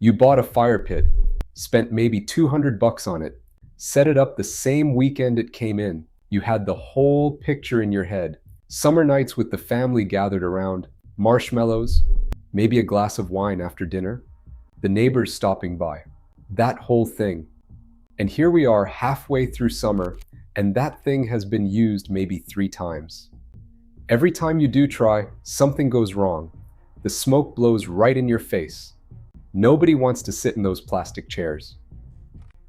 You bought a fire pit, spent maybe 200 bucks on it, set it up the same weekend it came in. You had the whole picture in your head. Summer nights with the family gathered around, marshmallows, maybe a glass of wine after dinner, the neighbors stopping by. That whole thing. And here we are halfway through summer, and that thing has been used maybe 3 times. Every time you do try, something goes wrong. The smoke blows right in your face. Nobody wants to sit in those plastic chairs.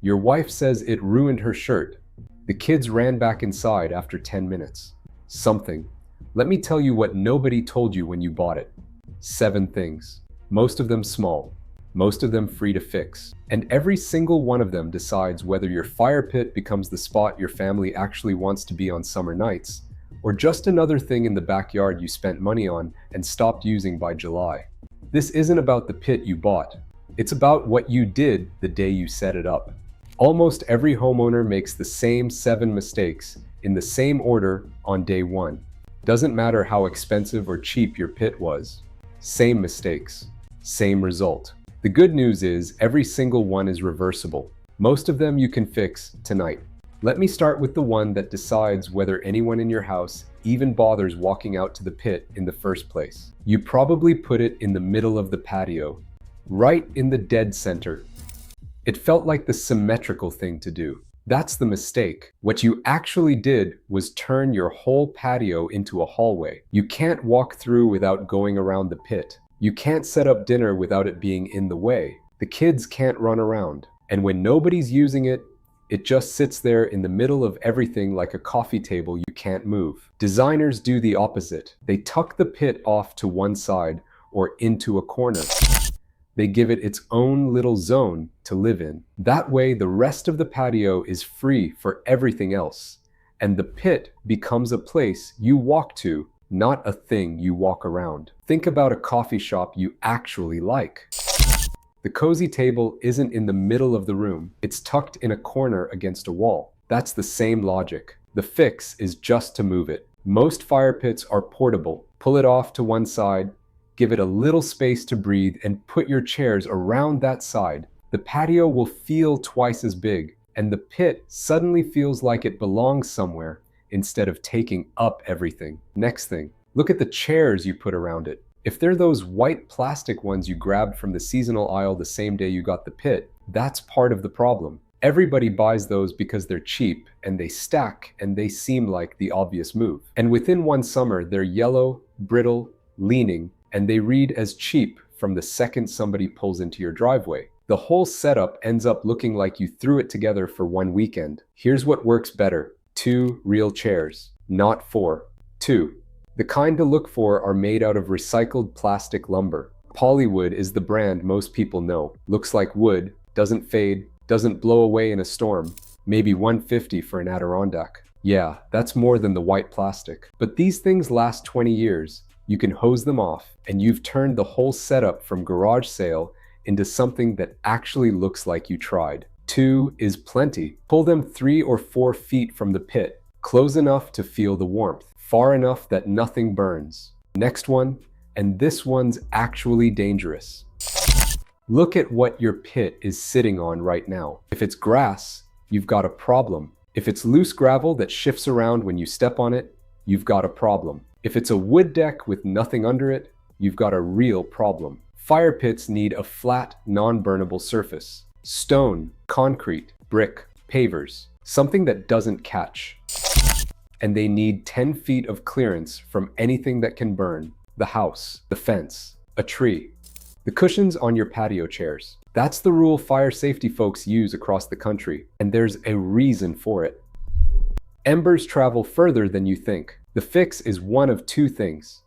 Your wife says it ruined her shirt. The kids ran back inside after 10 minutes. Something. Let me tell you what nobody told you when you bought it. 7 things. Most of them small. Most of them free to fix. And every single one of them decides whether your fire pit becomes the spot your family actually wants to be on summer nights, or just another thing in the backyard you spent money on and stopped using by July. This isn't about the pit you bought. It's about what you did the day you set it up. Almost every homeowner makes the same 7 mistakes in the same order on day 1. Doesn't matter how expensive or cheap your pit was. Same mistakes, same result. The good news is every single one is reversible. Most of them you can fix tonight. Let me start with the one that decides whether anyone in your house even bothers walking out to the pit in the first place. You probably put it in the middle of the patio, right in the dead center. It felt like the symmetrical thing to do. That's the mistake. What you actually did was turn your whole patio into a hallway. You can't walk through without going around the pit. You can't set up dinner without it being in the way. The kids can't run around. And when nobody's using it, it just sits there in the middle of everything like a coffee table you can't move. Designers do the opposite. They tuck the pit off to one side or into a corner. They give it its own little zone to live in. That way, the rest of the patio is free for everything else. And the pit becomes a place you walk to, not a thing you walk around. Think about a coffee shop you actually like. The cozy table isn't in the middle of the room. It's tucked in a corner against a wall. That's the same logic. The fix is just to move it. Most fire pits are portable. Pull it off to one side, give it a little space to breathe, and put your chairs around that side. The patio will feel twice as big, and the pit suddenly feels like it belongs somewhere instead of taking up everything. Next thing, look at the chairs you put around it. If they're those white plastic ones you grabbed from the seasonal aisle the same day you got the pit, that's part of the problem. Everybody buys those because they're cheap and they stack and they seem like the obvious move. And within one summer, they're yellow, brittle, leaning, and they read as cheap from the second somebody pulls into your driveway. The whole setup ends up looking like you threw it together for one weekend. Here's what works better. 2 real chairs, not 4. 2. The kind to look for are made out of recycled plastic lumber. Polywood is the brand most people know. Looks like wood, doesn't fade, doesn't blow away in a storm. Maybe $150 for an Adirondack. Yeah, that's more than the white plastic. But these things last 20 years. You can hose them off, and you've turned the whole setup from garage sale into something that actually looks like you tried. 2 is plenty. Pull them 3 or 4 feet from the pit, close enough to feel the warmth, far enough that nothing burns. Next one, and this one's actually dangerous. Look at what your pit is sitting on right now. If it's grass, you've got a problem. If it's loose gravel that shifts around when you step on it, you've got a problem. If it's a wood deck with nothing under it, you've got a real problem. Fire pits need a flat, non-burnable surface. Stone, concrete, brick, pavers, something that doesn't catch. And they need 10 feet of clearance from anything that can burn. The house, the fence, a tree. The cushions on your patio chairs. That's the rule fire safety folks use across the country, and there's a reason for it. Embers travel further than you think. The fix is one of 2 things.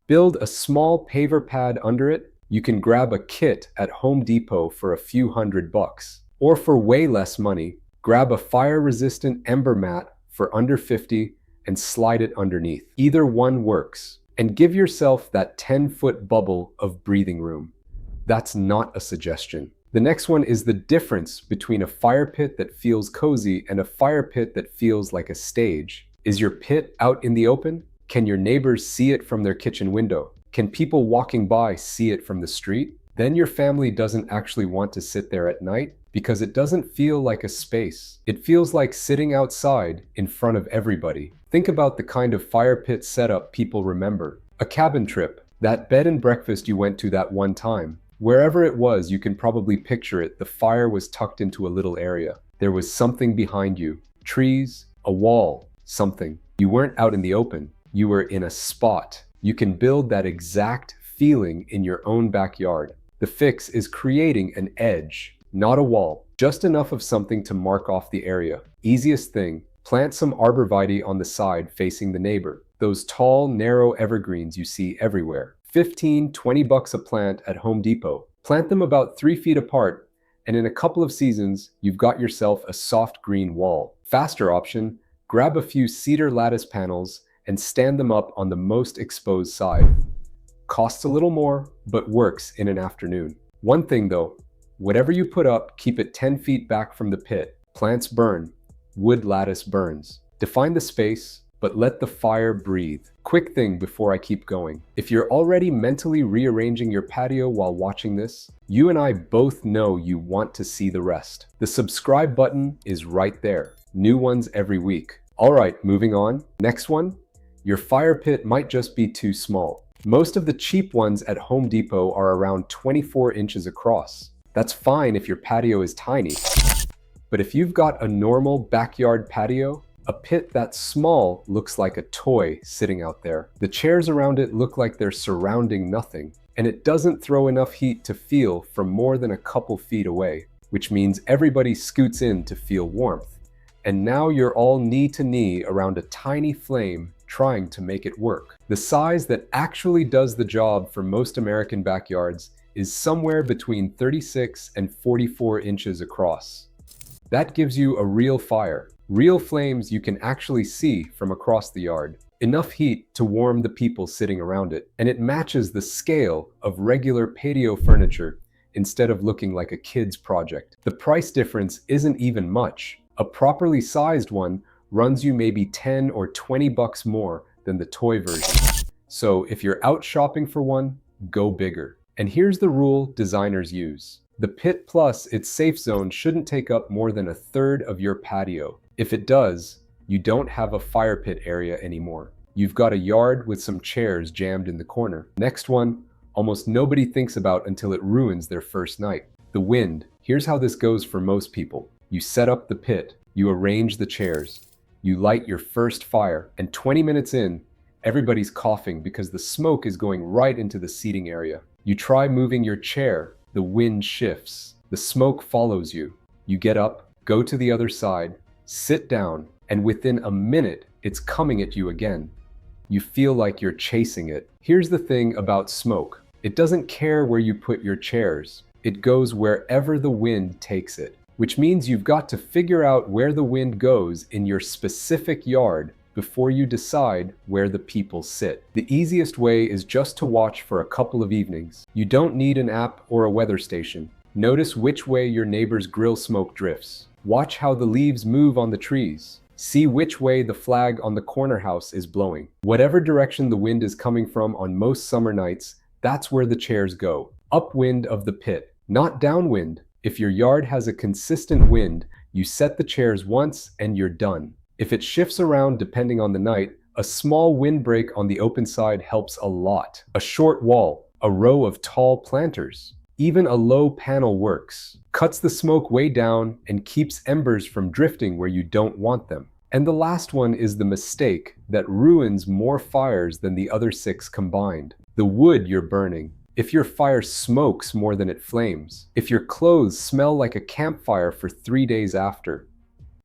Build a small paver pad under it. You can grab a kit at Home Depot for a few $100. Or for way less money, grab a fire-resistant ember mat for under $50 and slide it underneath. Either one works. And give yourself that 10-foot bubble of breathing room. That's not a suggestion. The next one is the difference between a fire pit that feels cozy and a fire pit that feels like a stage. Is your pit out in the open? Can your neighbors see it from their kitchen window? Can people walking by see it from the street? Then your family doesn't actually want to sit there at night because it doesn't feel like a space. It feels like sitting outside in front of everybody. Think about the kind of fire pit setup people remember. A cabin trip, that bed and breakfast you went to that one time. Wherever it was, you can probably picture it. The fire was tucked into a little area. There was something behind you. Trees, a wall, something. You weren't out in the open. You were in a spot. You can build that exact feeling in your own backyard. The fix is creating an edge, not a wall, just enough of something to mark off the area. Easiest thing, plant some arborvitae on the side facing the neighbor. Those tall, narrow evergreens you see everywhere. 15, 20 bucks a plant at Home Depot. Plant them about 3 feet apart, and in a couple of seasons, you've got yourself a soft green wall. Faster option, grab a few cedar lattice panels and stand them up on the most exposed side. Costs a little more, but works in an afternoon. One thing though, whatever you put up, keep it 10 feet back from the pit. Plants burn, wood lattice burns. Define the space, but let the fire breathe. Quick thing before I keep going. If you're already mentally rearranging your patio while watching this, you and I both know you want to see the rest. The subscribe button is right there. New ones every week. All right, moving on. Next one, your fire pit might just be too small. Most of the cheap ones at Home Depot are around 24 inches across. That's fine if your patio is tiny. But if you've got a normal backyard patio, a pit that small looks like a toy sitting out there. The chairs around it look like they're surrounding nothing, and it doesn't throw enough heat to feel from more than a couple feet away, which means everybody scoots in to feel warmth. And now you're all knee to knee around a tiny flame trying to make it work. The size that actually does the job for most American backyards is somewhere between 36 and 44 inches across. That gives you a real fire. Real flames you can actually see from across the yard. Enough heat to warm the people sitting around it, and it matches the scale of regular patio furniture instead of looking like a kid's project. The price difference isn't even much. A properly sized one runs you maybe 10 or 20 bucks more than the toy version. So if you're out shopping for one, go bigger. And here's the rule designers use. The pit plus its safe zone shouldn't take up more than a third of your patio. If it does, you don't have a fire pit area anymore. You've got a yard with some chairs jammed in the corner. Next one, almost nobody thinks about until it ruins their first night. The wind. Here's how this goes for most people. You set up the pit, you arrange the chairs, you light your first fire, and 20 minutes in, everybody's coughing because the smoke is going right into the seating area. You try moving your chair, the wind shifts, the smoke follows you. You get up, go to the other side, sit down, and within a minute, it's coming at you again. You feel like you're chasing it. Here's the thing about smoke. It doesn't care where you put your chairs. It goes wherever the wind takes it, which means you've got to figure out where the wind goes in your specific yard before you decide where the people sit. The easiest way is just to watch for a couple of evenings. You don't need an app or a weather station. Notice which way your neighbor's grill smoke drifts. Watch how the leaves move on the trees. See which way the flag on the corner house is blowing. Whatever direction the wind is coming from on most summer nights, that's where the chairs go. Upwind of the pit, not downwind. If your yard has a consistent wind, you set the chairs once and you're done. If it shifts around depending on the night, a small windbreak on the open side helps a lot. A short wall, a row of tall planters, even a low panel works. Cuts the smoke way down and keeps embers from drifting where you don't want them. And the last one is the mistake that ruins more fires than the other 6 combined. The wood you're burning. If your fire smokes more than it flames. If your clothes smell like a campfire for 3 days after.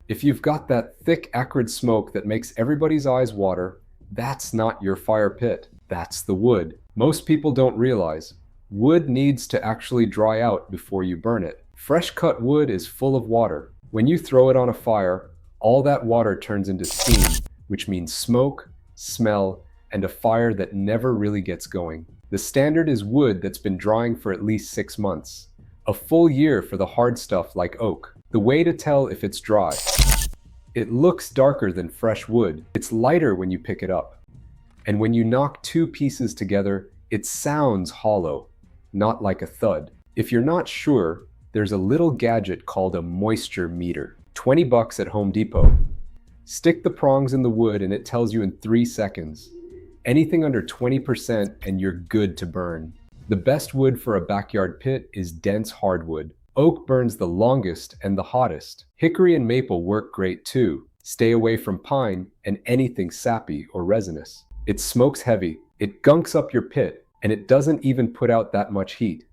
If you've got that thick, acrid smoke that makes everybody's eyes water, that's not your fire pit. That's the wood. Most people don't realize wood needs to actually dry out before you burn it. Fresh cut wood is full of water. When you throw it on a fire, all that water turns into steam, which means smoke, smell, and a fire that never really gets going. The standard is wood that's been drying for at least 6 months. A full year for the hard stuff like oak. The way to tell if it's dry. It looks darker than fresh wood. It's lighter when you pick it up. And when you knock 2 pieces together, it sounds hollow, not like a thud. If you're not sure, there's a little gadget called a moisture meter. 20 bucks at Home Depot. Stick the prongs in the wood and it tells you in 3 seconds. Anything under 20% and you're good to burn. The best wood for a backyard pit is dense hardwood. Oak burns the longest and the hottest. Hickory and maple work great too. Stay away from pine and anything sappy or resinous. It smokes heavy, it gunks up your pit, and it doesn't even put out that much heat.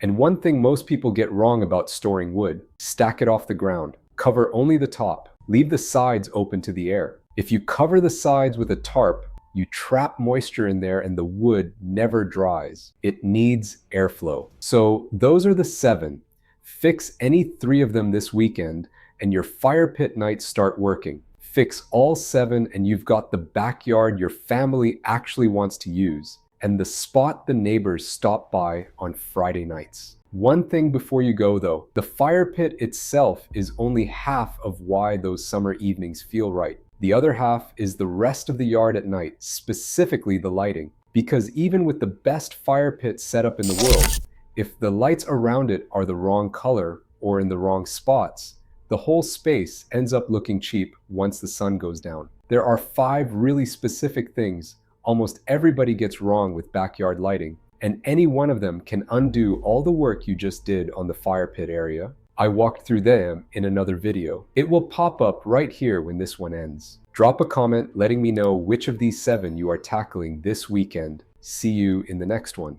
And one thing most people get wrong about storing wood: stack it off the ground. Cover only the top. Leave the sides open to the air. If you cover the sides with a tarp, you trap moisture in there and the wood never dries. It needs airflow. So those are the 7. Fix any 3 of them this weekend and your fire pit nights start working. Fix all 7 and you've got the backyard your family actually wants to use, and the spot the neighbors stop by on Friday nights. One thing before you go though, the fire pit itself is only half of why those summer evenings feel right. The other half is the rest of the yard at night, specifically the lighting. Because even with the best fire pit setup in the world, if the lights around it are the wrong color or in the wrong spots, the whole space ends up looking cheap once the sun goes down. There are 5 really specific things almost everybody gets wrong with backyard lighting, and any one of them can undo all the work you just did on the fire pit area. I walked through them in another video. It will pop up right here when this one ends. Drop a comment letting me know which of these 7 you are tackling this weekend. See you in the next one.